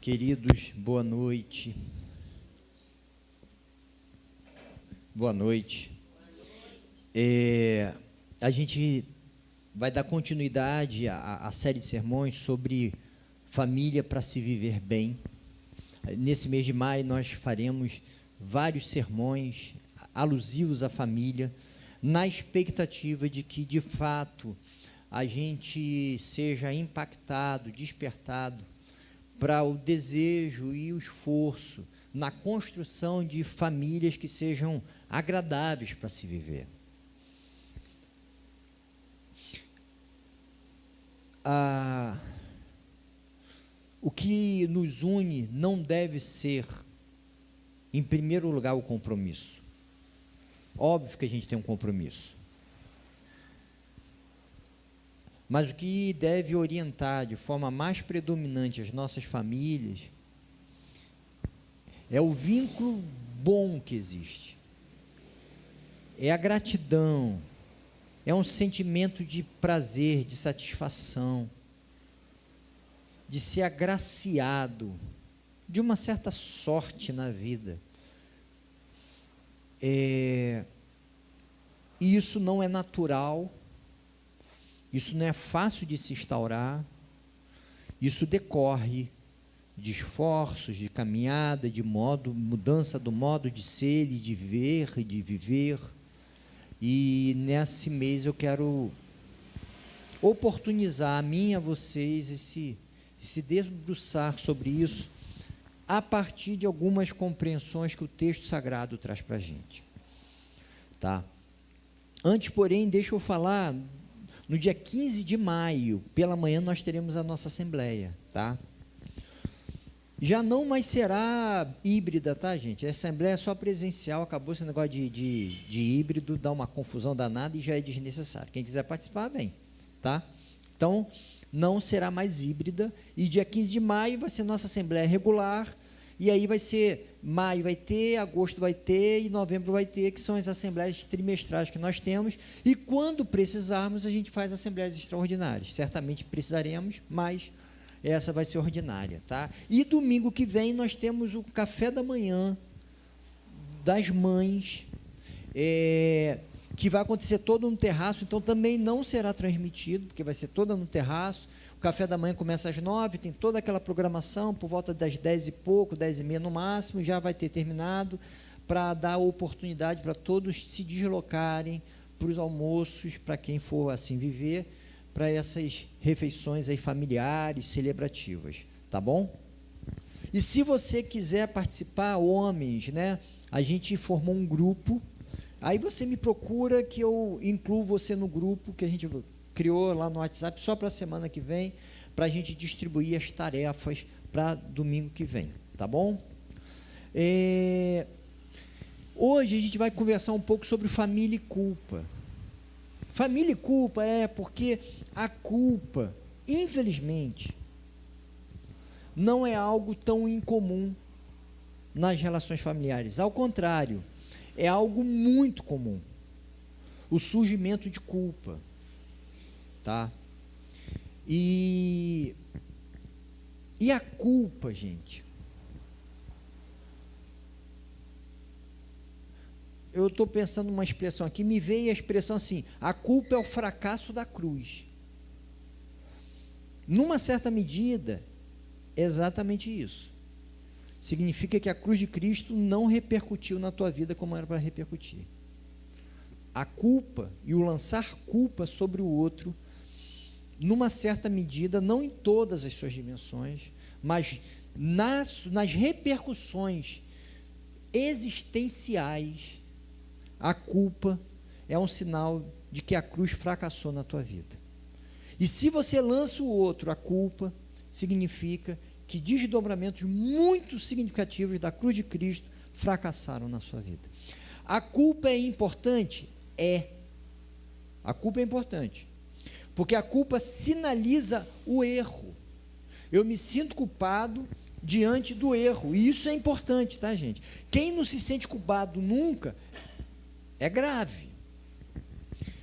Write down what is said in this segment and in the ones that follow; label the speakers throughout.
Speaker 1: Queridos, boa noite. Boa noite. A gente vai dar continuidade à série de sermões sobre família para se viver bem. Nesse mês de maio nós faremos vários sermões alusivos à família, na expectativa de que, de fato, a gente seja impactado, despertado para o desejo e o esforço na construção de famílias que sejam agradáveis para se viver. O que nos une não deve ser, em primeiro lugar, o compromisso. Óbvio que a gente tem um compromisso. Mas o que deve orientar de forma mais predominante as nossas famílias é o vínculo bom que existe. É a gratidão, é um sentimento de prazer, de satisfação, de ser agraciado, de uma certa sorte na vida. E isso não é natural, isso não é fácil de se instaurar, isso decorre de esforços, de caminhada, de mudança do modo de ser e de ver e de viver. E nesse mês eu quero oportunizar a mim e a vocês esse debruçar sobre isso a partir de algumas compreensões que o texto sagrado traz para a gente. Tá? Antes, porém, deixa eu falar, no dia 15 de maio, pela manhã, nós teremos a nossa assembleia, tá? Já não mais será híbrida, tá, gente? A assembleia é só presencial, acabou esse negócio de híbrido, dá uma confusão danada e já é desnecessário. Quem quiser participar, vem, tá? Então, não será mais híbrida, e dia 15 de maio vai ser nossa assembleia regular, e aí vai ser, maio vai ter, agosto vai ter, e novembro vai ter, que são as assembleias trimestrais que nós temos, e quando precisarmos, a gente faz assembleias extraordinárias. Certamente precisaremos, mas essa vai ser ordinária, tá? E domingo que vem nós temos o café da manhã das mães, que vai acontecer todo no terraço, então também não será transmitido, porque vai ser toda no terraço. O café da manhã começa às 9, tem toda aquela programação, por volta das 10 e pouco, 10 e meia no máximo, já vai ter terminado, para dar oportunidade para todos se deslocarem para os almoços, para quem for assim viver, para essas refeições aí familiares, celebrativas, tá bom? E se você quiser participar, homens, né, a gente formou um grupo, aí você me procura que eu incluo você no grupo que a gente criou lá no WhatsApp só para a semana que vem, para a gente distribuir as tarefas para domingo que vem, tá bom? Hoje a gente vai conversar um pouco sobre família e culpa. Família e culpa porque a culpa, infelizmente, não é algo tão incomum nas relações familiares. Ao contrário, é algo muito comum. O surgimento de culpa. Tá? E a culpa, gente, eu estou pensando numa expressão aqui, me veio a expressão assim, a culpa é o fracasso da cruz. Numa certa medida, é exatamente isso. Significa que a cruz de Cristo não repercutiu na tua vida como era para repercutir. A culpa e o lançar culpa sobre o outro, numa certa medida, não em todas as suas dimensões, mas nas repercussões existenciais, a culpa é um sinal de que a cruz fracassou na tua vida. E se você lança o outro a culpa, significa que desdobramentos muito significativos da cruz de Cristo fracassaram na sua vida. A culpa é importante? A culpa é importante, porque a culpa sinaliza o erro. Eu me sinto culpado diante do erro, e isso é importante, tá, gente? Quem não se sente culpado nunca, é grave.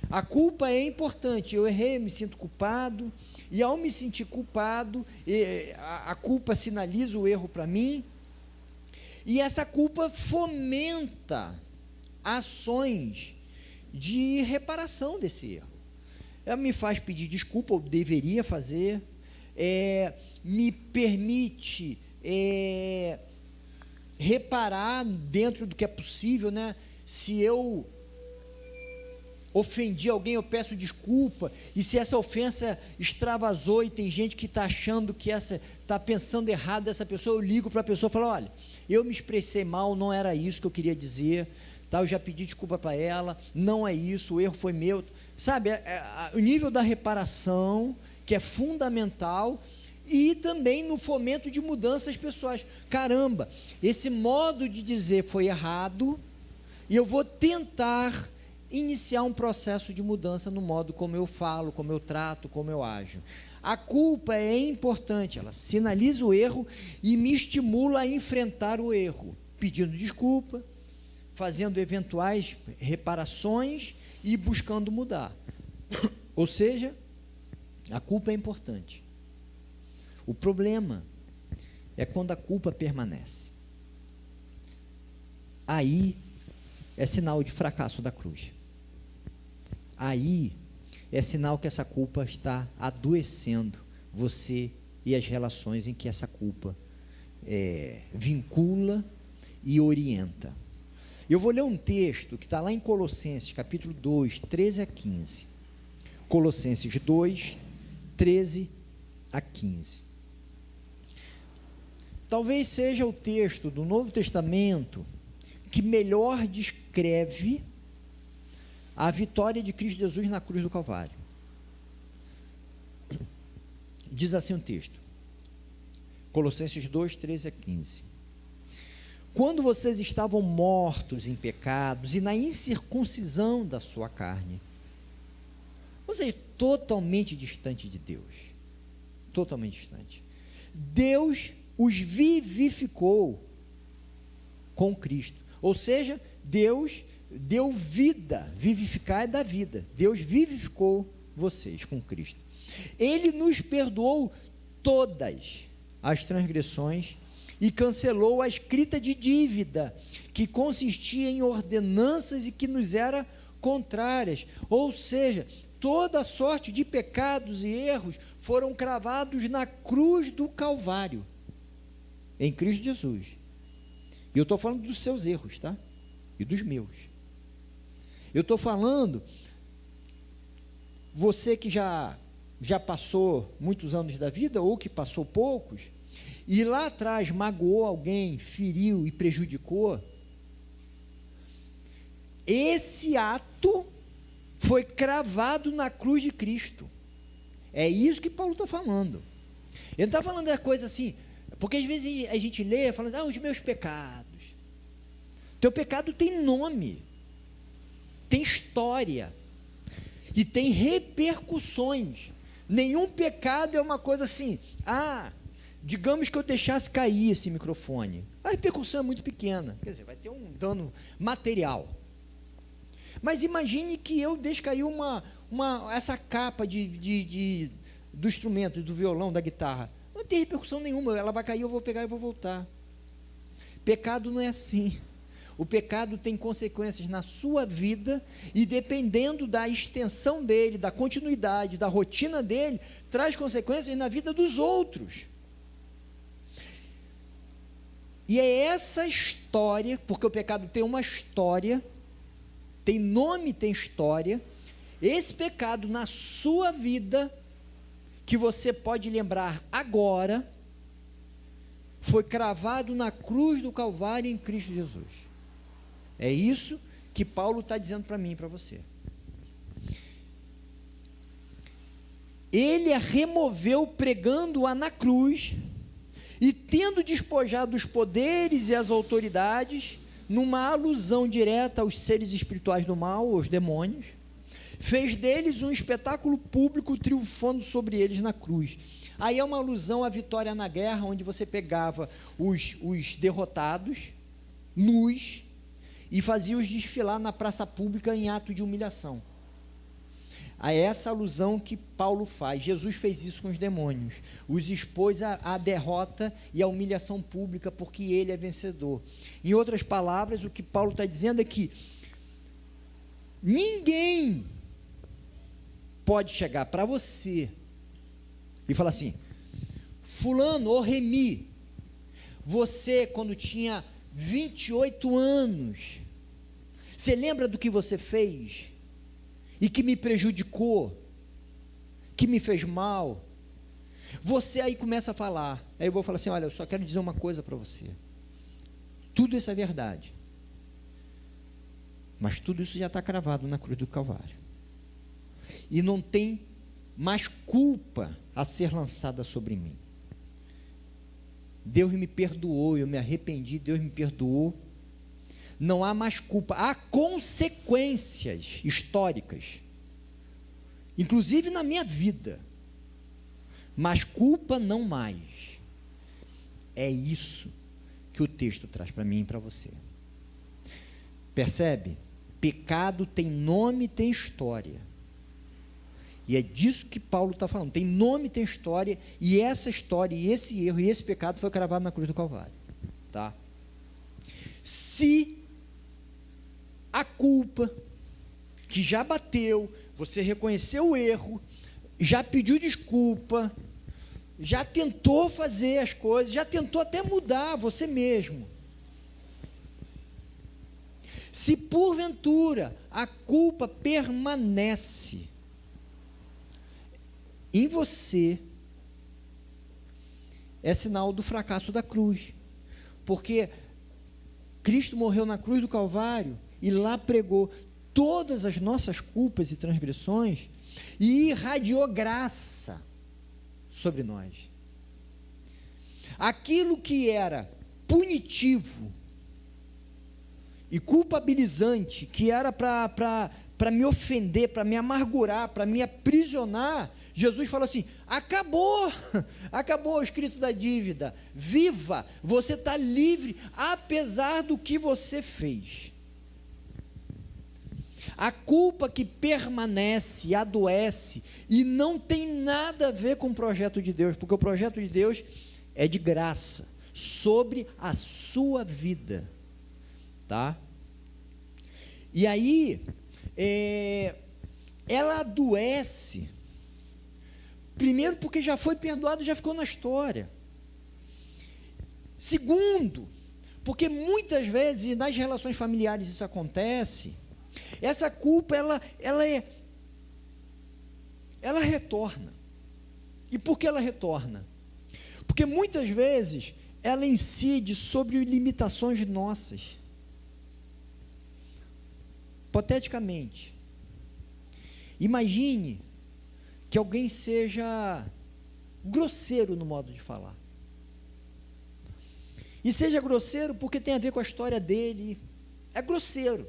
Speaker 1: A culpa é importante, eu errei, me sinto culpado, e ao me sentir culpado, a culpa sinaliza o erro para mim, e essa culpa fomenta ações de reparação desse erro. Ela me faz pedir desculpa, ou deveria fazer, me permite reparar dentro do que é possível, né? Se eu ofendi alguém, eu peço desculpa, e se essa ofensa extravasou e tem gente que está achando que está pensando errado dessa pessoa, eu ligo para a pessoa e falo, olha, eu me expressei mal, não era isso que eu queria dizer, tá? Eu já pedi desculpa para ela, não é isso, o erro foi meu, sabe, o nível da reparação, que é fundamental, e também no fomento de mudanças pessoais. Caramba, esse modo de dizer foi errado, e eu vou tentar iniciar um processo de mudança no modo como eu falo, como eu trato, como eu ajo. A culpa é importante, ela sinaliza o erro e me estimula a enfrentar o erro, pedindo desculpa, fazendo eventuais reparações e buscando mudar. Ou seja, a culpa é importante. O problema é quando a culpa permanece. Aí é sinal de fracasso da cruz. Aí é sinal que essa culpa está adoecendo você e as relações em que essa culpa vincula e orienta. Eu vou ler um texto que está lá em Colossenses, capítulo 2, 13 a 15. Colossenses 2, 13 a 15. Talvez seja o texto do Novo Testamento que melhor descreve a vitória de Cristo Jesus na cruz do Calvário. Diz assim o texto, Colossenses 2, 13 a 15. Quando vocês estavam mortos em pecados e na incircuncisão da sua carne, você é totalmente distante de Deus, totalmente distante. Deus os vivificou com Cristo, ou seja, Deus deu vida, vivificar é da vida, Deus vivificou vocês com Cristo. Ele nos perdoou todas as transgressões e cancelou a escrita de dívida, que consistia em ordenanças e que nos era contrárias, ou seja, toda sorte de pecados e erros foram cravados na cruz do Calvário, em Cristo Jesus. E eu estou falando dos seus erros, tá? E dos meus. Eu estou falando, você que já passou muitos anos da vida, ou que passou poucos, e lá atrás magoou alguém, feriu e prejudicou, esse ato foi cravado na cruz de Cristo. É isso que Paulo está falando. Ele não está falando da coisa assim, porque às vezes a gente lê, falando, os meus pecados. Teu pecado tem nome, tem história, e tem repercussões. Nenhum pecado é uma coisa assim, digamos que eu deixasse cair esse microfone, a repercussão é muito pequena, quer dizer, vai ter um dano material. Mas imagine que eu deixe cair essa capa do instrumento, do violão, da guitarra, não tem repercussão nenhuma, ela vai cair, eu vou pegar e vou voltar. Pecado não é assim. O pecado tem consequências na sua vida, e dependendo da extensão dele, da continuidade, da rotina dele, traz consequências na vida dos outros. E é essa história, porque o pecado tem uma história, tem nome, tem história, esse pecado na sua vida, que você pode lembrar agora, foi cravado na cruz do Calvário em Cristo Jesus. É isso que Paulo está dizendo para mim e para você. Ele a removeu pregando-a na cruz, e tendo despojado os poderes e as autoridades, numa alusão direta aos seres espirituais do mal, aos demônios, fez deles um espetáculo público, triunfando sobre eles na cruz. Aí é uma alusão à vitória na guerra, onde você pegava os derrotados, nus, e fazia-os desfilar na praça pública em ato de humilhação. a essa alusão que Paulo faz. Jesus fez isso com os demônios, os expôs à derrota e à humilhação pública, porque ele é vencedor. Em outras palavras, o que Paulo está dizendo é que ninguém pode chegar para você e falar assim: fulano ou Remi, você quando tinha 28 anos, você lembra do que você fez? E que me prejudicou, que me fez mal. Você aí começa a falar, aí eu vou falar assim: olha, eu só quero dizer uma coisa para você, tudo isso é verdade, mas tudo isso já está cravado na cruz do Calvário, e não tem mais culpa a ser lançada sobre mim. Deus me perdoou, eu me arrependi, Deus me perdoou, não há mais culpa, há consequências históricas, inclusive na minha vida, mas culpa não mais. É isso que o texto traz para mim e para você. Percebe? Pecado tem nome, tem história, e é disso que Paulo está falando, tem nome, tem história, e essa história, e esse erro, e esse pecado foi cravado na cruz do Calvário, tá? Se a culpa que já bateu, você reconheceu o erro, já pediu desculpa, já tentou fazer as coisas, já tentou até mudar você mesmo. Se porventura a culpa permanece em você, é sinal do fracasso da cruz, porque Cristo morreu na cruz do Calvário e lá pregou todas as nossas culpas e transgressões e irradiou graça sobre nós. Aquilo que era punitivo e culpabilizante, que era para me ofender, para me amargurar, para me aprisionar, Jesus falou assim: acabou, acabou o escrito da dívida, viva, você está livre, apesar do que você fez. A culpa que permanece, adoece, e não tem nada a ver com o projeto de Deus, porque o projeto de Deus é de graça, sobre a sua vida, tá? E aí, ela adoece, primeiro porque já foi perdoado, já ficou na história. Segundo, porque muitas vezes nas relações familiares isso acontece, essa culpa ela retorna. E por que ela retorna? Porque muitas vezes ela incide sobre limitações nossas. Hipoteticamente, imagine que alguém seja grosseiro no modo de falar. E seja grosseiro porque tem a ver com a história dele. É grosseiro,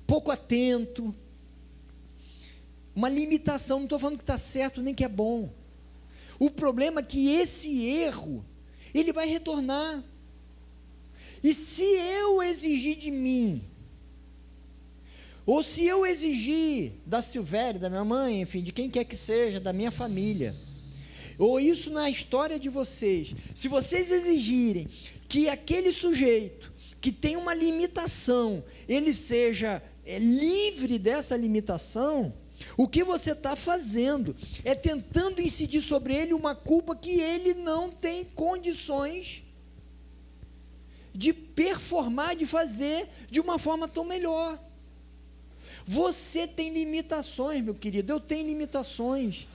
Speaker 1: pouco atento, uma limitação. Não estou falando que está certo nem que é bom. O problema é que esse erro, ele vai retornar. E se eu exigir de mim, ou se eu exigir da Silvéria, da minha mãe, enfim, de quem quer que seja, da minha família, ou isso na história de vocês, se vocês exigirem que aquele sujeito que tem uma limitação, ele seja livre dessa limitação, o que você está fazendo é tentando incidir sobre ele uma culpa que ele não tem condições de performar, de fazer de uma forma tão melhor. Você tem limitações, meu querido, eu tenho limitações,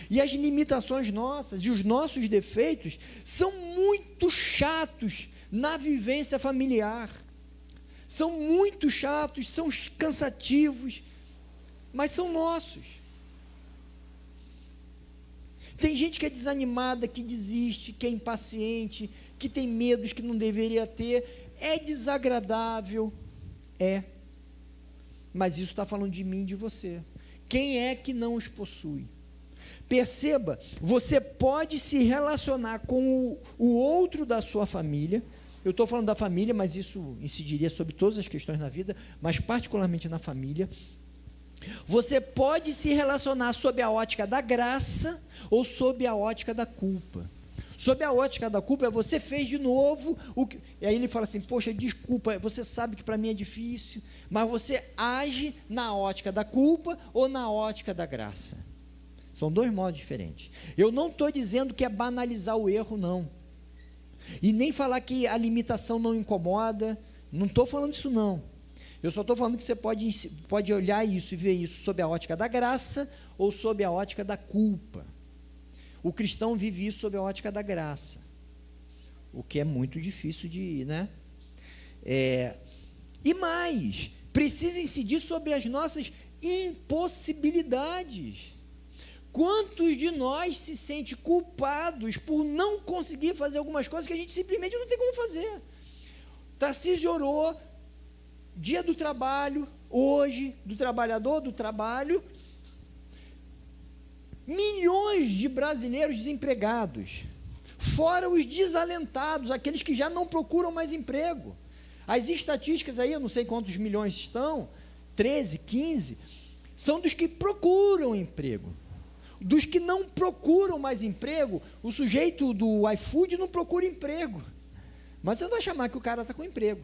Speaker 1: e as limitações nossas e os nossos defeitos são muito chatos na vivência familiar, são muito chatos, são cansativos, mas são nossos. Tem gente que é desanimada, que desiste, que é impaciente, que tem medos que não deveria ter, é desagradável, mas isso está falando de mim e de você. Quem é que não os possui? Perceba, você pode se relacionar com o outro da sua família. Eu estou falando da família, mas isso incidiria sobre todas as questões na vida, mas particularmente na família. Você pode se relacionar sob a ótica da graça ou sob a ótica da culpa. Sob a ótica da culpa, você fez de novo o que... E aí ele fala assim, poxa, desculpa, você sabe que para mim é difícil, mas você age na ótica da culpa ou na ótica da graça. São dois modos diferentes. Eu não estou dizendo que é banalizar o erro, não. E nem falar que a limitação não incomoda, não estou falando isso, não. Eu só estou falando que você pode olhar isso e ver isso sob a ótica da graça ou sob a ótica da culpa. O cristão vive isso sob a ótica da graça, o que é muito difícil de, né? E mais, precisa incidir sobre as nossas impossibilidades. Quantos de nós se sentem culpados por não conseguir fazer algumas coisas que a gente simplesmente não tem como fazer? Tarcísio orou, dia do trabalho, hoje, do trabalhador, do trabalho, milhões de brasileiros desempregados, fora os desalentados, aqueles que já não procuram mais emprego. As estatísticas aí, eu não sei quantos milhões estão, 13, 15, são dos que procuram emprego. Dos que não procuram mais emprego, o sujeito do iFood não procura emprego, mas você não vai chamar que o cara está com emprego.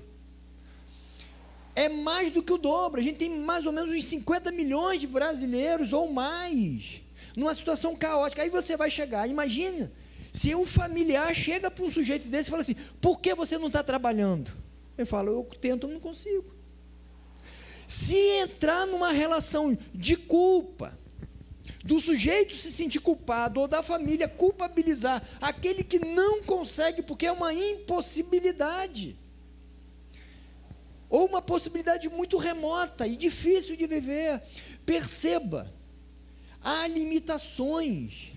Speaker 1: É mais do que o dobro, a gente tem mais ou menos uns 50 milhões de brasileiros ou mais, numa situação caótica. Aí você vai chegar, imagina, se um familiar chega para um sujeito desse e fala assim, por que você não está trabalhando? Ele fala, eu tento, não consigo. Se entrar numa relação de culpa, do sujeito se sentir culpado, ou da família culpabilizar aquele que não consegue, porque é uma impossibilidade, ou uma possibilidade muito remota e difícil de viver. Perceba, há limitações.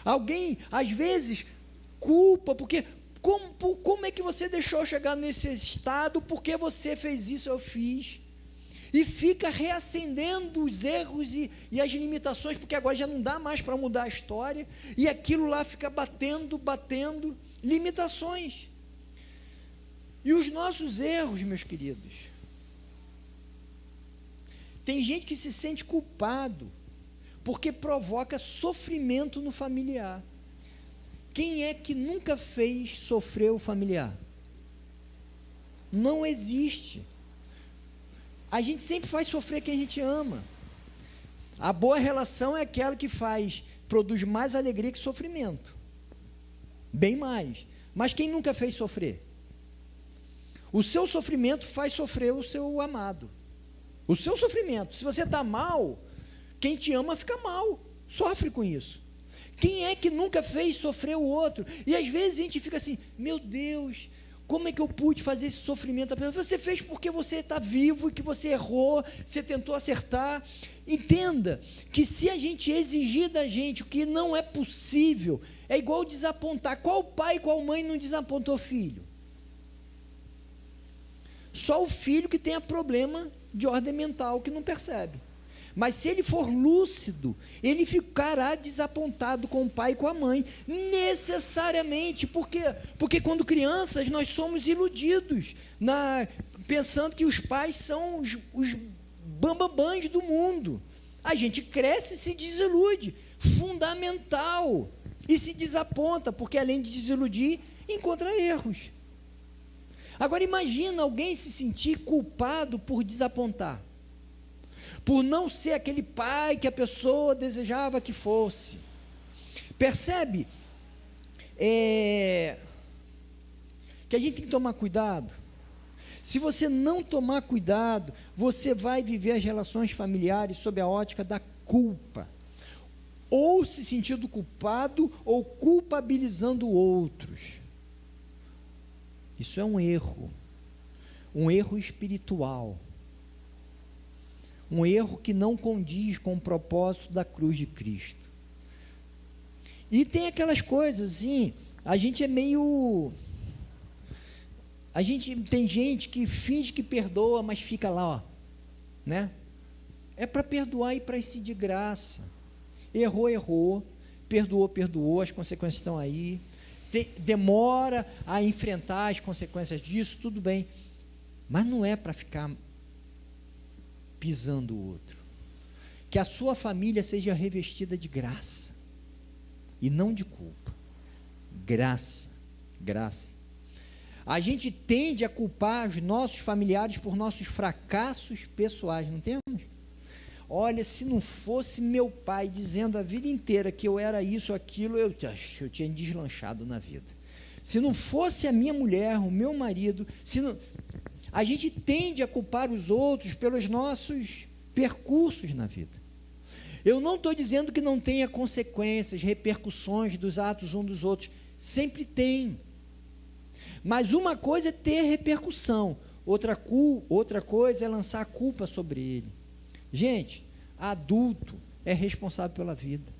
Speaker 1: Alguém, às vezes, culpa, porque como é que você deixou chegar nesse estado, porque você fez isso, eu fiz, e fica reacendendo os erros e as limitações, porque agora já não dá mais para mudar a história, e aquilo lá fica batendo, limitações. E os nossos erros, meus queridos, tem gente que se sente culpado, porque provoca sofrimento no familiar. Quem é que nunca fez sofrer o familiar? Não existe. A gente sempre faz sofrer quem a gente ama. A boa relação é aquela que produz mais alegria que sofrimento. Bem mais. Mas quem nunca fez sofrer? O seu sofrimento faz sofrer o seu amado. O seu sofrimento. Se você está mal, quem te ama fica mal. Sofre com isso. Quem é que nunca fez sofrer o outro? E às vezes a gente fica assim, meu Deus, como é que eu pude fazer esse sofrimento? Você fez porque você está vivo e que você errou, você tentou acertar. Entenda que se a gente exigir da gente o que não é possível, é igual desapontar. Qual pai e qual mãe não desapontou o filho? Só o filho que tenha problema de ordem mental, que não percebe. Mas se ele for lúcido, ele ficará desapontado com o pai e com a mãe, necessariamente. Por quê? Porque quando crianças nós somos iludidos, pensando que os pais são os bambambãs do mundo. A gente cresce e se desilude, fundamental, e se desaponta, porque além de desiludir, encontra erros. Agora imagina alguém se sentir culpado por desapontar, por não ser aquele pai que a pessoa desejava que fosse. Percebe? Que a gente tem que tomar cuidado. Se você não tomar cuidado, você vai viver as relações familiares sob a ótica da culpa, ou se sentindo culpado, ou culpabilizando outros. Isso é um erro espiritual. Um erro que não condiz com o propósito da cruz de Cristo. E tem aquelas coisas assim, tem gente que finge que perdoa, mas fica lá, ó, né? É para perdoar e para isso de graça. Errou, perdoou, as consequências estão aí. Demora a enfrentar as consequências disso, tudo bem. Mas não é para ficar pisando o outro. que a sua família seja revestida de graça e não de culpa. Graça, graça. A gente tende a culpar os nossos familiares por nossos fracassos pessoais, não temos? Olha, se não fosse meu pai dizendo a vida inteira que eu era isso, aquilo, eu tinha deslanchado na vida. Se não fosse a minha mulher, o meu marido, a gente tende a culpar os outros pelos nossos percursos na vida. Eu não estou dizendo que não tenha consequências, repercussões dos atos uns dos outros, sempre tem. Mas uma coisa é ter repercussão, outra coisa é lançar a culpa sobre ele. Gente, adulto é responsável pela vida.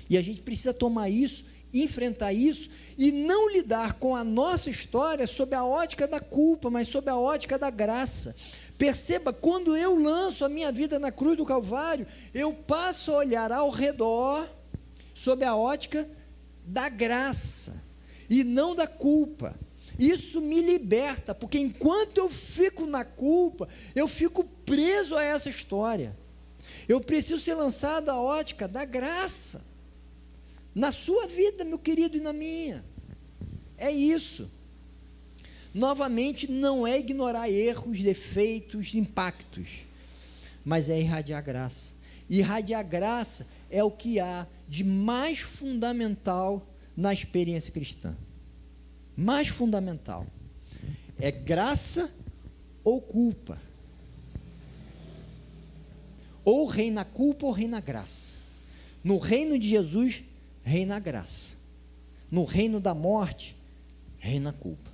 Speaker 1: E a gente precisa tomar isso, enfrentar isso e não lidar com a nossa história sob a ótica da culpa, mas sob a ótica da graça. Perceba, quando eu lanço a minha vida na cruz do Calvário, eu passo a olhar ao redor sob a ótica da graça e não da culpa. Isso me liberta, porque enquanto eu fico na culpa, eu fico preso a essa história. Eu preciso ser lançado à ótica da graça, na sua vida, meu querido, e na minha. É isso. Novamente, não é ignorar erros, defeitos, impactos, mas é irradiar graça. Irradiar graça é o que há de mais fundamental na experiência cristã. Mais fundamental. É graça ou culpa. Ou reina a culpa ou reina a graça. No reino de Jesus, reina a graça. No reino da morte, reina a culpa.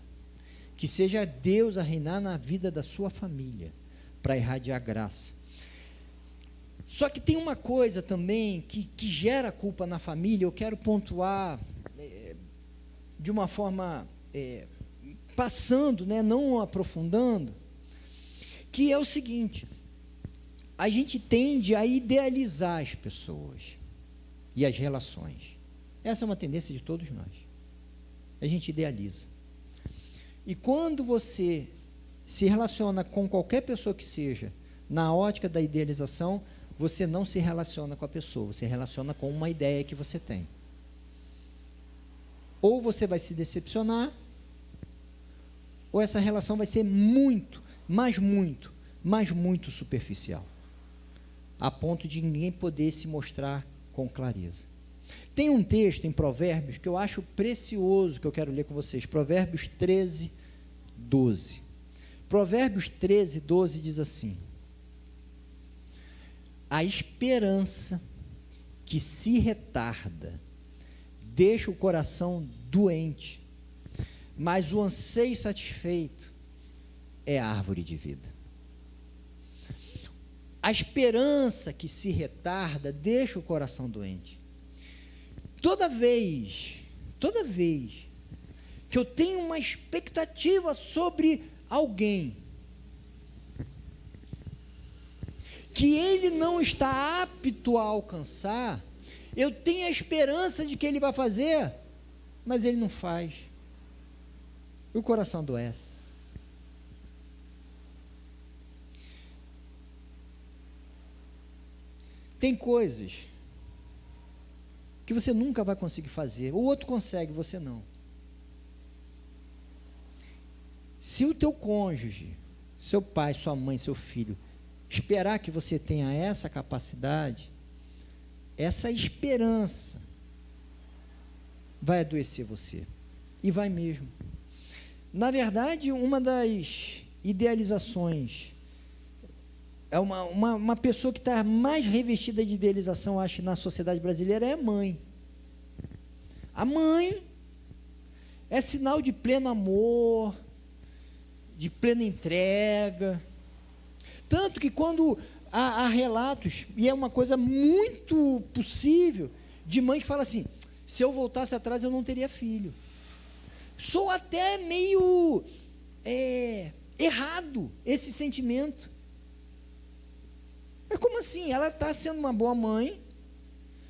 Speaker 1: Que seja Deus a reinar na vida da sua família, para irradiar graça. Só que tem uma coisa também que gera culpa na família, eu quero pontuar de uma forma passando, não aprofundando, que é o seguinte: a gente tende a idealizar as pessoas e as relações. Essa é uma tendência de todos nós. A gente idealiza. E quando você se relaciona com qualquer pessoa que seja, na ótica da idealização, você não se relaciona com a pessoa, você relaciona com uma ideia que você tem. Ou você vai se decepcionar, ou essa relação vai ser muito, mas muito superficial, a ponto de ninguém poder se mostrar com clareza. Tem um texto em Provérbios que eu acho precioso, que eu quero ler com vocês, Provérbios 13, 12. Provérbios 13, 12 diz assim: a esperança que se retarda deixa o coração doente, mas o anseio satisfeito é a árvore de vida. A esperança que se retarda deixa o coração doente. Toda vez que eu tenho uma expectativa sobre alguém, que ele não está apto a alcançar, eu tenho a esperança de que ele vai fazer, mas ele não faz. E o coração adoece. Tem coisas que você nunca vai conseguir fazer, o outro consegue, você não. Se o teu cônjuge, seu pai, sua mãe, seu filho, esperar que você tenha essa capacidade, essa esperança vai adoecer você, e vai mesmo. Na verdade, uma das idealizações, é uma pessoa que está mais revestida de idealização, acho, na sociedade brasileira, é a mãe. A mãe é sinal de pleno amor, de plena entrega. Tanto que quando há relatos, e é uma coisa muito possível, de mãe que fala assim: se eu voltasse atrás eu não teria filho. Sou até meio errado esse sentimento. Mas como assim? Ela está sendo uma boa mãe,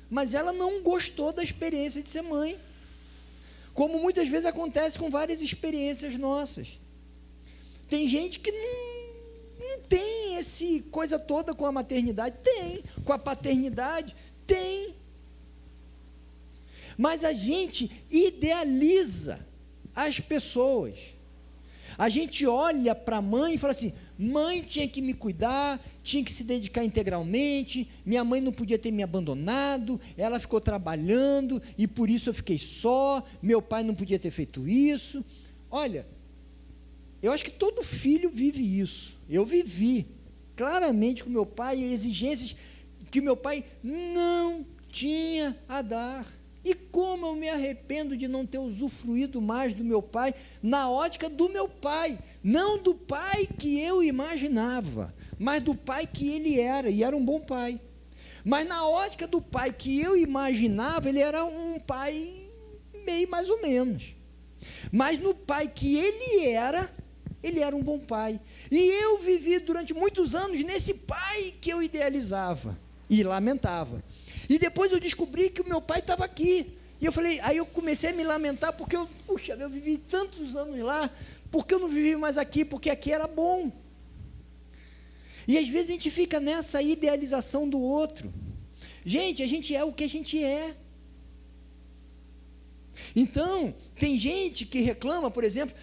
Speaker 1: mas ela não gostou da experiência de ser mãe. Como muitas vezes acontece com várias experiências nossas. Tem gente que não tem esse coisa toda com a maternidade? Tem. Com a paternidade? Tem. Mas a gente idealiza as pessoas. A gente olha para a mãe e fala assim, mãe tinha que me cuidar, tinha que se dedicar integralmente, minha mãe não podia ter me abandonado, ela ficou trabalhando e por isso eu fiquei só, meu pai não podia ter feito isso. Olha, eu acho que todo filho vive isso. Eu vivi claramente com meu pai exigências que meu pai não tinha a dar. E como eu me arrependo de não ter usufruído mais do meu pai, na ótica do meu pai, não do pai que eu imaginava, mas do pai que ele era, e era um bom pai. Mas na ótica do pai que eu imaginava, ele era um pai meio mais ou menos. Mas no pai que ele era um bom pai. E eu vivi durante muitos anos nesse pai que eu idealizava e lamentava. E depois eu descobri que o meu pai estava aqui. E eu falei, aí eu comecei a me lamentar, porque eu vivi tantos anos lá, porque eu não vivi mais aqui, porque aqui era bom. E às vezes a gente fica nessa idealização do outro. Gente, a gente é o que a gente é. Então, tem gente que reclama, por exemplo,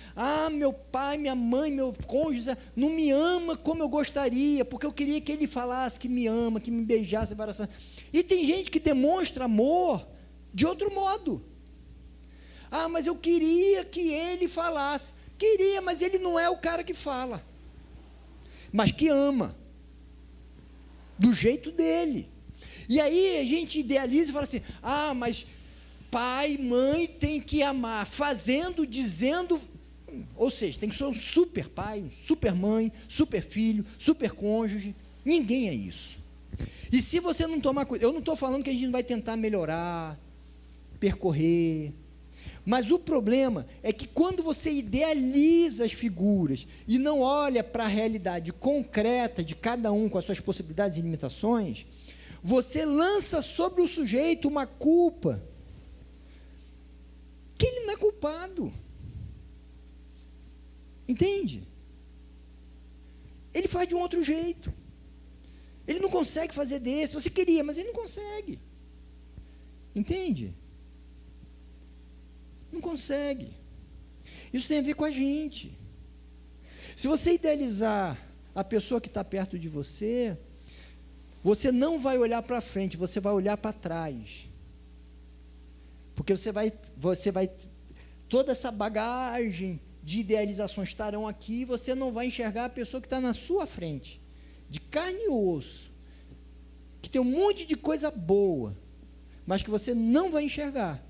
Speaker 1: meu pai, minha mãe, meu cônjuge não me ama como eu gostaria, porque eu queria que ele falasse que me ama, que me beijasse, abraçasse. E tem gente que demonstra amor de outro modo. Mas eu queria que ele falasse. Queria, mas ele não é o cara que fala, mas que ama, do jeito dele. E aí a gente idealiza e fala assim, mas pai, mãe tem que amar, fazendo, dizendo, ou seja, tem que ser um super pai, super mãe, super filho, super cônjuge. Ninguém é isso. E se você não tomar cuidado, eu não estou falando que a gente não vai tentar melhorar, percorrer, mas o problema é que quando você idealiza as figuras e não olha para a realidade concreta de cada um com as suas possibilidades e limitações, você lança sobre o sujeito uma culpa que ele não é culpado. Entende? Ele faz de um outro jeito. Ele não consegue fazer desse. Você queria, mas ele não consegue. Entende? Não consegue. Isso tem a ver com a gente. Se você idealizar a pessoa que está perto de você, você não vai olhar para frente, você vai olhar para trás. Porque você vai, toda essa bagagem de idealizações estarão aqui, e você não vai enxergar a pessoa que está na sua frente, de carne e osso, que tem um monte de coisa boa, mas que você não vai enxergar,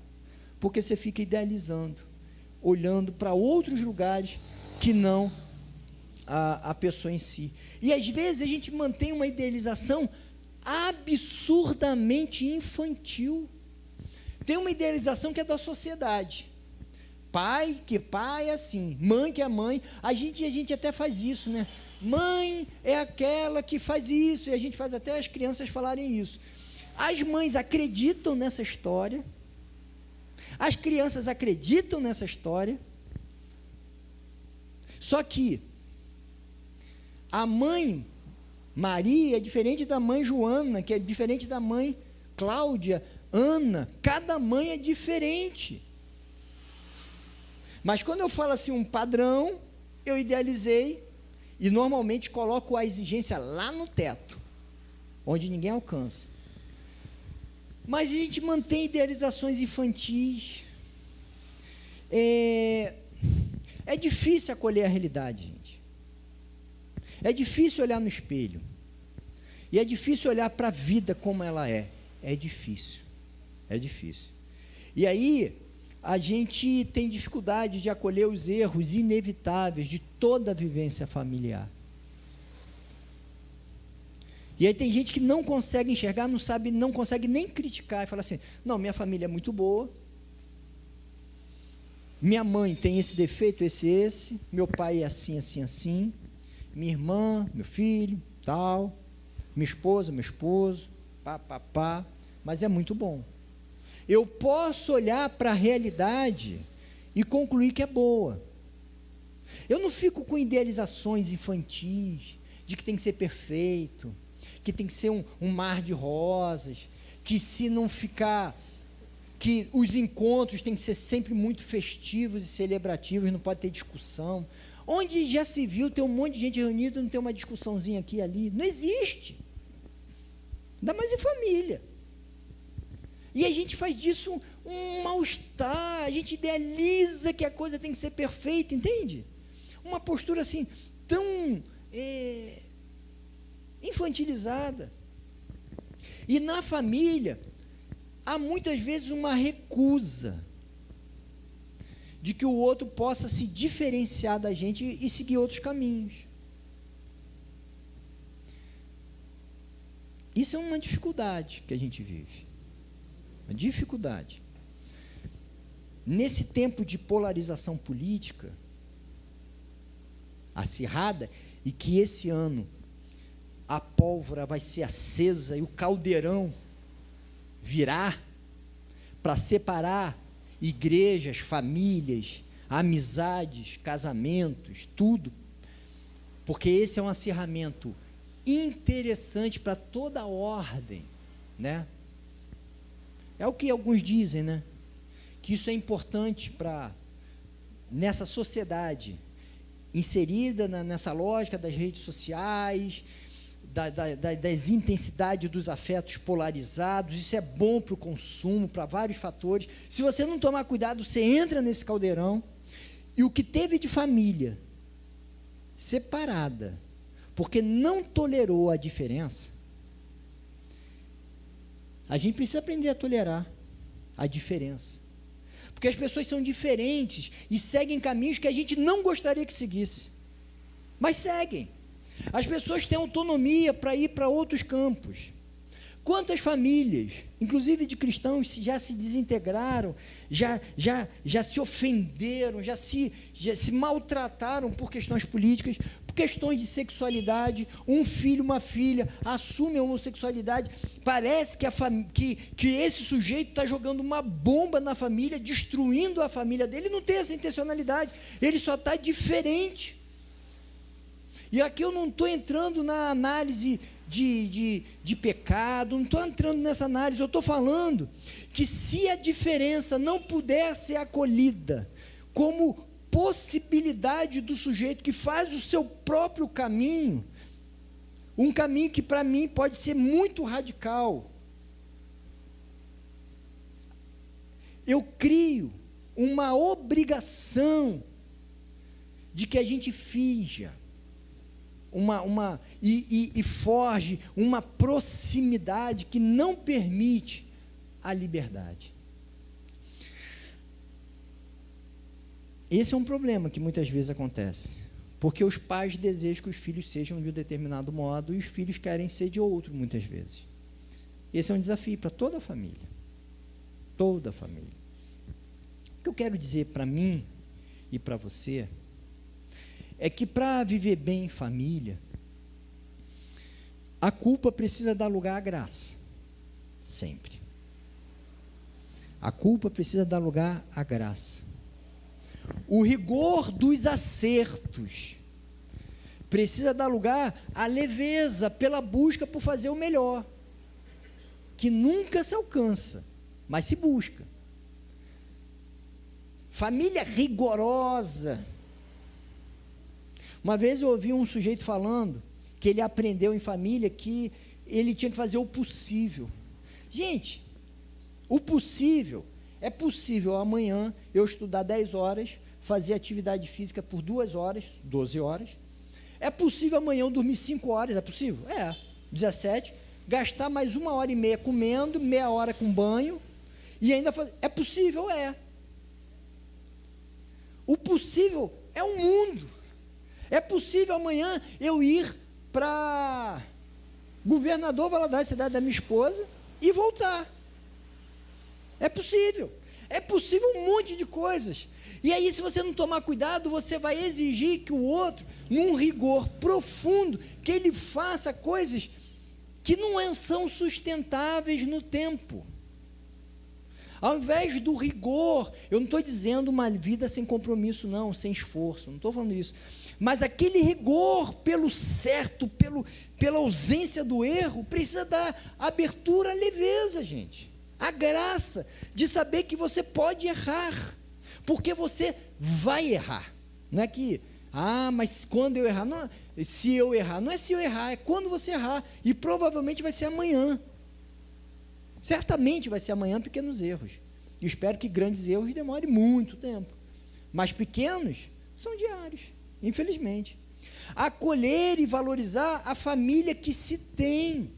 Speaker 1: porque você fica idealizando, olhando para outros lugares que não a pessoa em si. E às vezes a gente mantém uma idealização absurdamente infantil. Tem uma idealização que é da sociedade. Pai, que pai é assim, mãe que é mãe, a gente até faz isso, né? Mãe é aquela que faz isso, e a gente faz até as crianças falarem isso. As mães acreditam nessa história, as crianças acreditam nessa história, só que a mãe Maria é diferente da mãe Joana, que é diferente da mãe Cláudia, Ana, cada mãe é diferente. Mas quando eu falo assim um padrão, eu idealizei e normalmente coloco a exigência lá no teto, onde ninguém alcança. Mas a gente mantém idealizações infantis. É difícil acolher a realidade, gente. É difícil olhar no espelho. E é difícil olhar para a vida como ela é. É difícil. É difícil. E aí, a gente tem dificuldade de acolher os erros inevitáveis de toda a vivência familiar. E aí tem gente que não consegue enxergar, não sabe, não consegue nem criticar, e fala assim, não, minha família é muito boa, minha mãe tem esse defeito, esse, meu pai é assim, assim, assim, minha irmã, meu filho, tal, minha esposa, meu esposo, pá, mas é muito bom. Eu posso olhar para a realidade e concluir que é boa. Eu não fico com idealizações infantis, de que tem que ser perfeito, que tem que ser um mar de rosas, que se não ficar, que os encontros têm que ser sempre muito festivos e celebrativos, não pode ter discussão. Onde já se viu ter um monte de gente reunida e não ter uma discussãozinha aqui e ali? Não existe. Ainda mais em família. E a gente faz disso um mal-estar, a gente idealiza que a coisa tem que ser perfeita, entende? Uma postura assim, tão infantilizada. E na família, há muitas vezes uma recusa de que o outro possa se diferenciar da gente e seguir outros caminhos. Isso é uma dificuldade que a gente vive. Uma dificuldade. Nesse tempo de polarização política acirrada, e que esse ano a pólvora vai ser acesa e o caldeirão virá para separar igrejas, famílias, amizades, casamentos, tudo, porque esse é um acirramento interessante para toda a ordem, né? É o que alguns dizem, né? Que isso é importante para, nessa sociedade, inserida nessa lógica das redes sociais, das intensidades dos afetos polarizados, isso é bom para o consumo, para vários fatores. Se você não tomar cuidado, você entra nesse caldeirão, e o que teve de família separada, porque não tolerou a diferença, a gente precisa aprender a tolerar a diferença, porque as pessoas são diferentes e seguem caminhos que a gente não gostaria que seguisse, mas seguem. As pessoas têm autonomia para ir para outros campos. Quantas famílias, inclusive de cristãos, já se desintegraram, já se ofenderam, já se maltrataram por questões políticas, por questões de sexualidade. Um filho, uma filha assume a homossexualidade, parece que esse sujeito está jogando uma bomba na família, destruindo a família dele. Ele não tem essa intencionalidade, ele só está diferente. E aqui eu não estou entrando na análise de pecado, não estou entrando nessa análise, eu estou falando que se a diferença não puder ser acolhida como possibilidade do sujeito que faz o seu próprio caminho, um caminho que para mim pode ser muito radical, eu crio uma obrigação de que a gente finja, e forge uma proximidade que não permite a liberdade. Esse é um problema que muitas vezes acontece, porque os pais desejam que os filhos sejam de um determinado modo e os filhos querem ser de outro, muitas vezes. Esse é um desafio para toda a família. Toda a família. O que eu quero dizer para mim e para você é que para viver bem em família, a culpa precisa dar lugar à graça, sempre. A culpa precisa dar lugar à graça. O rigor dos acertos precisa dar lugar à leveza pela busca por fazer o melhor, que nunca se alcança, mas se busca. Família rigorosa. Uma vez eu ouvi um sujeito falando que ele aprendeu em família que ele tinha que fazer o possível. Gente, o possível, é possível amanhã eu estudar 10 horas, fazer atividade física por 2 horas, 12 horas. É possível amanhã eu dormir 5 horas, é possível? 17, gastar mais 1h30 comendo, meia hora com banho, e ainda fazer. É possível? O possível é o mundo. É possível amanhã eu ir para Governador Valadares, cidade da minha esposa, e voltar. É possível. É possível um monte de coisas. E aí, se você não tomar cuidado, você vai exigir que o outro, num rigor profundo, que ele faça coisas que não são sustentáveis no tempo. Ao invés do rigor, eu não estou dizendo uma vida sem compromisso, não, sem esforço, não estou falando isso. Mas aquele rigor pelo certo, pela ausência do erro, precisa dar abertura à leveza, gente. A graça de saber que você pode errar, porque você vai errar. Não é que, mas quando eu errar, não, se eu errar, não é se eu errar, é quando você errar, e provavelmente vai ser amanhã. Certamente vai ser amanhã pequenos erros. E espero que grandes erros demorem muito tempo. Mas pequenos são diários, infelizmente. Acolher e valorizar a família que se tem.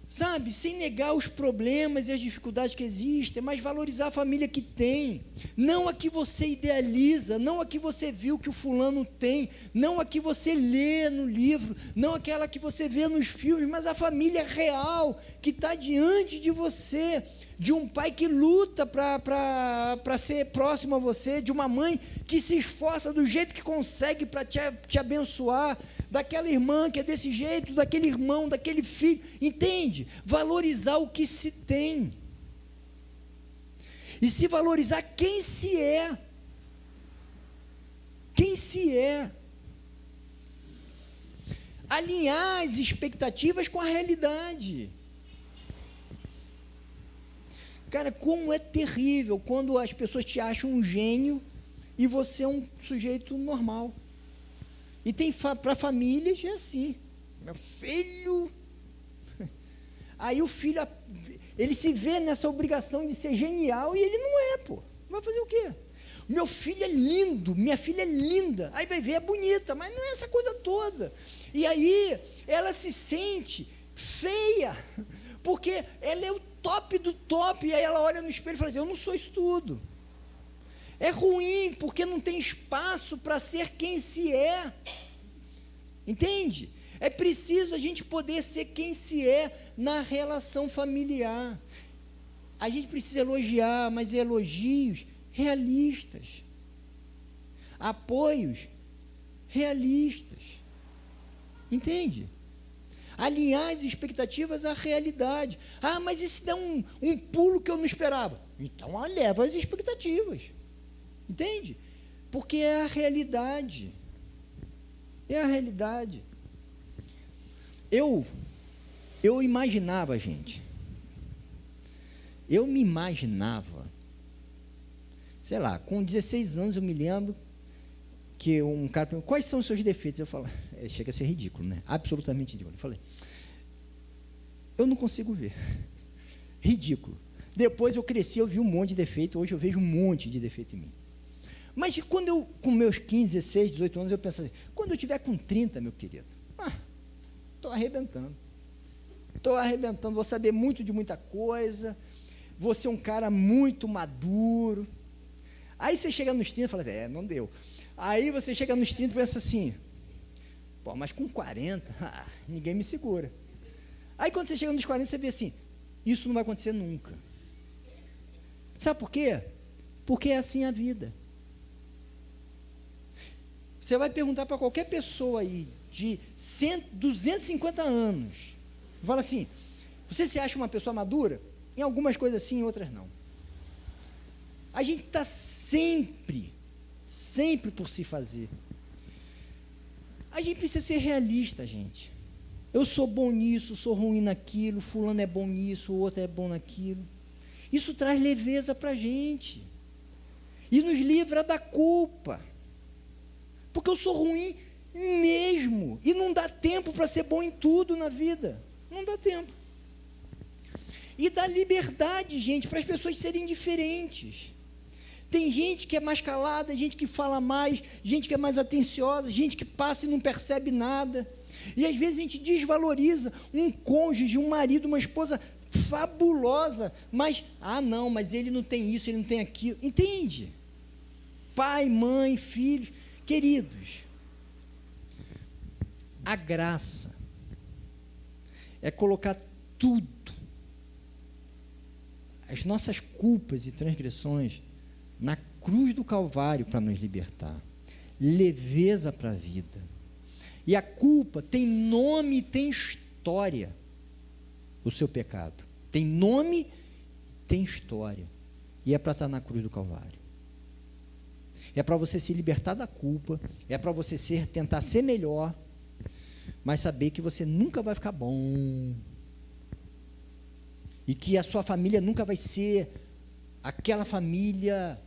Speaker 1: Sabe, sem negar os problemas e as dificuldades que existem, mas valorizar a família que tem, não a que você idealiza, não a que você viu que o fulano tem, não a que você lê no livro, não aquela que você vê nos filmes, mas a família real, que está diante de você, de um pai que luta para ser próximo a você, de uma mãe que se esforça do jeito que consegue para te abençoar, daquela irmã que é desse jeito, daquele irmão, daquele filho, entende? Valorizar o que se tem, e se valorizar quem se é, alinhar as expectativas com a realidade. Cara, como é terrível quando as pessoas te acham um gênio e você é um sujeito normal. E tem para famílias é assim, meu filho, aí o filho, ele se vê nessa obrigação de ser genial e ele não é, pô, vai fazer o quê? Meu filho é lindo, minha filha é linda, aí vai ver, é bonita, mas não é essa coisa toda, e aí ela se sente feia, porque ela é o top do top, e aí ela olha no espelho e fala assim, eu não sou isso tudo. É ruim, porque não tem espaço para ser quem se é, entende? É preciso a gente poder ser quem se é na relação familiar. A gente precisa elogiar, mas elogios realistas, apoios realistas, entende? Alinhar as expectativas à realidade. Mas e se der um pulo que eu não esperava? Então eleva as expectativas. Entende? Porque é a realidade. É a realidade. Eu imaginava, gente. Eu me imaginava. Sei lá, com 16 anos eu me lembro que um cara perguntou, quais são os seus defeitos? Eu falo, chega a ser ridículo, né? Absolutamente ridículo. Eu falei, eu não consigo ver. Ridículo. Depois eu cresci, eu vi um monte de defeito, hoje eu vejo um monte de defeito em mim. Mas quando eu, com meus 15, 16, 18 anos, eu penso assim, quando eu tiver com 30, meu querido, estou arrebentando, vou saber muito de muita coisa, vou ser um cara muito maduro. Aí você chega nos 30 e fala, não deu. Aí você chega nos 30 e pensa assim, mas com 40, ninguém me segura. Aí quando você chega nos 40, você vê assim, isso não vai acontecer nunca. Sabe por quê? Porque é assim a vida. Você vai perguntar para qualquer pessoa aí, de 250 anos, fala assim, você se acha uma pessoa madura? Em algumas coisas sim, em outras não. A gente está sempre por se fazer. A gente precisa ser realista, gente. Eu sou bom nisso, sou ruim naquilo, fulano é bom nisso, o outro é bom naquilo. Isso traz leveza para a gente. E nos livra da culpa. Porque eu sou ruim mesmo. E não dá tempo para ser bom em tudo na vida. Não dá tempo. E dá liberdade, gente, para as pessoas serem diferentes. Tem gente que é mais calada, gente que fala mais, gente que é mais atenciosa, gente que passa e não percebe nada. E às vezes a gente desvaloriza um cônjuge, um marido, uma esposa fabulosa, mas, não, mas ele não tem isso, ele não tem aquilo. Entende? Pai, mãe, filhos, queridos, a graça é colocar tudo, as nossas culpas e transgressões, na cruz do Calvário para nos libertar, leveza para a vida. E a culpa tem nome e tem história, o seu pecado. Tem nome, tem história. E é para estar na cruz do Calvário. É para você se libertar da culpa, é para você tentar ser melhor, mas saber que você nunca vai ficar bom. E que a sua família nunca vai ser aquela família,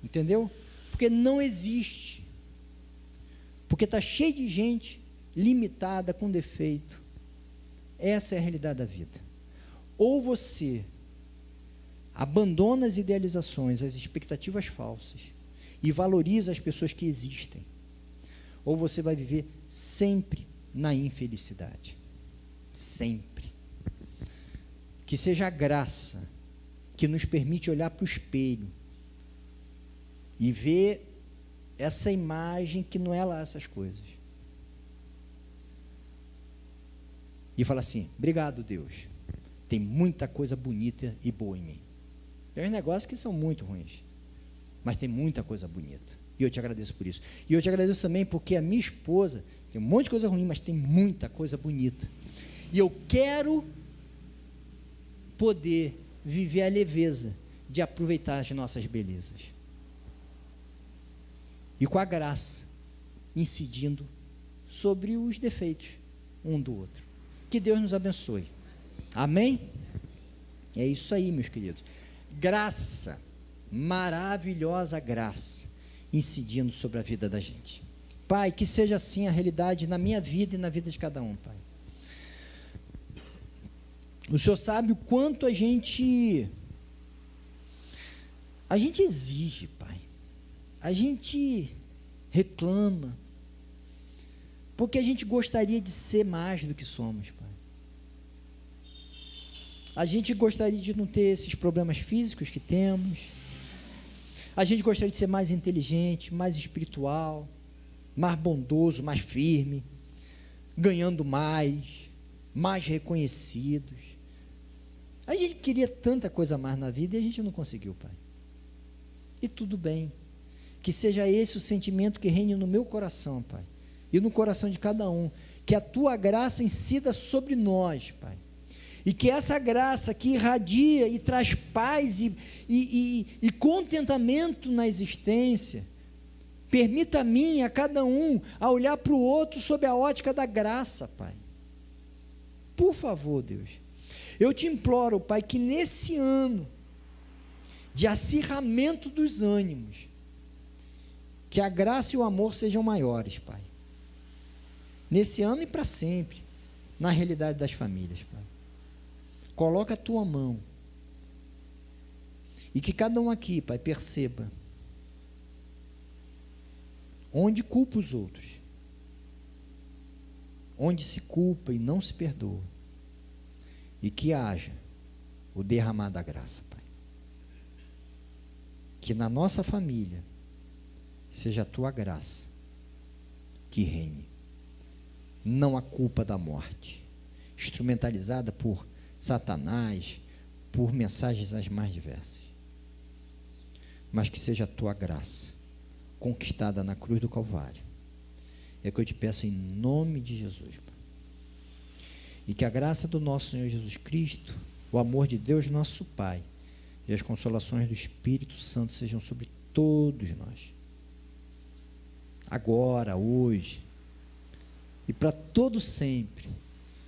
Speaker 1: entendeu? Porque não existe. Porque está cheio de gente limitada, com defeito. Essa é a realidade da vida. Ou você abandona as idealizações, as expectativas falsas e valoriza as pessoas que existem, ou você vai viver sempre na infelicidade. Sempre. Que seja a graça que nos permite olhar para o espelho e ver essa imagem que não é lá essas coisas. E falar assim: obrigado, Deus, tem muita coisa bonita e boa em mim. Tem uns negócios que são muito ruins, mas tem muita coisa bonita. E eu te agradeço por isso. E eu te agradeço também porque a minha esposa tem um monte de coisa ruim, mas tem muita coisa bonita. E eu quero poder viver a leveza de aproveitar as nossas belezas. E com a graça incidindo sobre os defeitos um do outro. Que Deus nos abençoe. Amém? É isso aí, meus queridos. Graça, maravilhosa graça, incidindo sobre a vida da gente. Pai, que seja assim a realidade na minha vida e na vida de cada um, Pai. O Senhor sabe o quanto a gente exige, Pai. A gente reclama, porque a gente gostaria de ser mais do que somos, Pai. A gente gostaria de não ter esses problemas físicos que temos. A gente gostaria de ser mais inteligente, mais espiritual, mais bondoso, mais firme, ganhando mais reconhecidos. A gente queria tanta coisa mais na vida e a gente não conseguiu, Pai. E tudo bem. Que seja esse o sentimento que reine no meu coração, Pai, e no coração de cada um. Que a Tua graça incida sobre nós, Pai. E que essa graça que irradia e traz paz e contentamento na existência, permita a mim e a cada um a olhar para o outro sob a ótica da graça, Pai. Por favor, Deus, eu te imploro, Pai, que nesse ano de acirramento dos ânimos, que a graça e o amor sejam maiores, Pai. Nesse ano e para sempre, na realidade das famílias, Pai. Coloca a Tua mão. E que cada um aqui, Pai, perceba onde culpa os outros, onde se culpa e não se perdoa, e que haja o derramar da graça, Pai. Que na nossa família seja a Tua graça que reine, não a culpa da morte, instrumentalizada por Satanás, por mensagens as mais diversas, mas que seja a Tua graça conquistada na cruz do Calvário. É o que eu te peço em nome de Jesus, Pai. E que a graça do nosso Senhor Jesus Cristo, o amor de Deus nosso Pai e as consolações do Espírito Santo sejam sobre todos nós, agora, hoje e para todo sempre,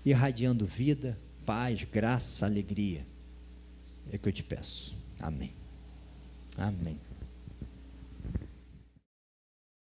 Speaker 1: irradiando vida, paz, graça, alegria. É o que eu te peço. Amém. Amém.